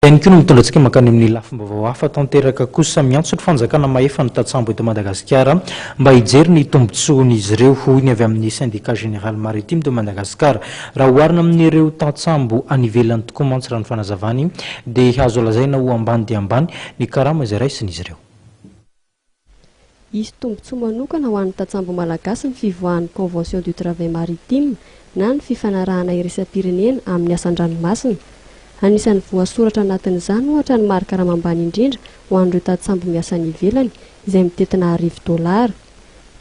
ihany koa no mitondrantsika mankany amin'ny lafim-baovao hafa tanteraka kosa miantso ny fanjakana maefa ny tatsambo eto Madagasikara mba hijery ny tombontsoan'izy ireo hoy ny avy amin'ny syndicat général maritime de Madagascar. Raha oharina amin'ireo tatsambo anivelany tokoa mantsy raha ny fanazavany dia azo lazaina ho ambany dia ambany ny karama izay raisin'izy ireo. Isy tombontsoa manokana ho an'ny tatsambo malagasy ny fivoahan'ny convention du travail maritime na ny fifanarahana iraisam-pirenena amin'ny asan-dranomasina. Anisan'ny voasoratra anatin'izany ohatra ny marikarama ambany indrindra ho an'ireo tatsambo miasa any ivelany izay mitetina $10.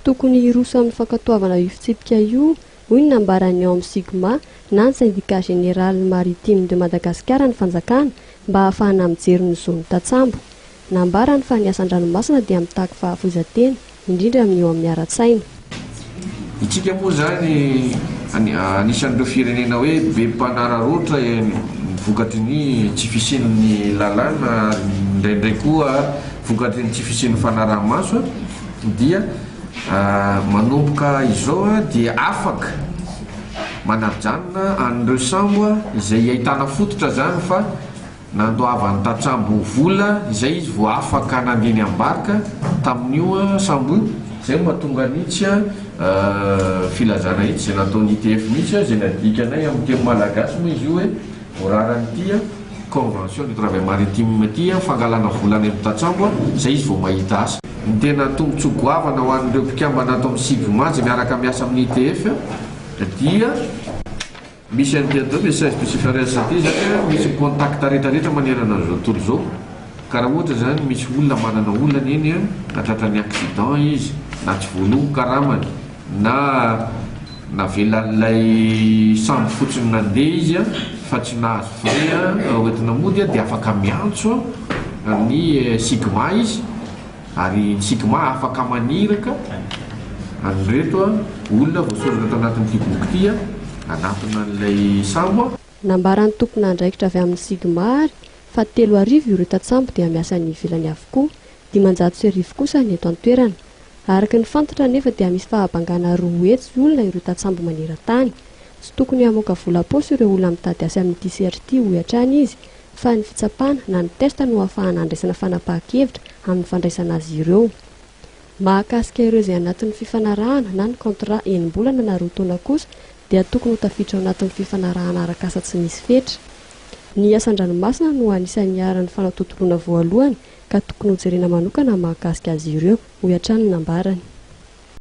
Tokony hiroso amin'ny fankatoavana io fitsipika io hoy ny nambaran'ny Homme Sigma na ny syndicat général maritime de Madagascar ny fanjakana mba ahafahana mijery ny zony tatsambo. Nambarany fa ny asan-dranomasina dia mitaky fahafoizatena indrindra amin'ny eo amin'ny ara-tsaina. Itsika moa zany anisan'ireo firenena hoe be mpanararotra vokatry ny tsy fisian'ny lalàna indraindray koa vokatry ny tsy fisian'ny fanaraha-maso dia manomboka izao dia afaka manajanona an'ireo sambo izay ahitana fototra zany fa nandoavan'ny tatsambo vola izay izy vo afaka nandiny ambarka tamin'io sambo io zay mahatonga nitsy filazana itsy zay nataony ITF mitsy zay nadikanay amin'ny teny malagasy moa izy io hoe voraran'ity convention du travail maritime ty fangalana volana amin'ny tatsambo zay izy vo mahita asa. Ny tena tombontsoa goavana ho an'ireo mpikambana ato amin'ny Sigma zay miaraka miasa amin'ny ITF dia misy an'ity atao message spécifique ty zany misy contact rehetrarehetra manerana an'izao tontolo zao. Karaha ohatra zany misy olona manana olana eny natratra ny accident izy na tsy voaloha karamany na navelan'ilay sambo fotsiny nandeha izy fa tsy nahazo frais hoentina mody dia afaka miantso amin'ny Sigma izy ary ny Sigma afaka maniraka an'ireto olona voasoratra ato anatin'ity boky ty anatona an'ilay sambo. Nambaran'ny tompona andraikitra avy amin'ny Sigma fa 3 arivo ireo tatsambo dia miasa ny ivelany avokoa, 500 kosa ny eto an-toerana. Araka ny fantatra nefa dia misy fahabangana 2 hetsy olona ireo tatsambo maneran-tany. Tsy tokony hamoaka vola paosy ireo olona mitady asa amin'ity serty ho hatrany izy fa ny fitsapana na ny testa no ahafahana andraisana fanapahan-kevitra amin'ny fandraisana azy ireo. Mahakasika ireo izay anatin'ny fifanarahana na ny contrat enim-bolana na 2 taona kosa dia tokony ho tafiditra ao anatin'ny fifanarahana araka-asa tsy misy fetra. Ny asan-dranomasina no anisan'ny aran'ny fanatontoloana voalohany ka tokony ho jerena manokana mahakasika azy ireo ho hatrany nambarany.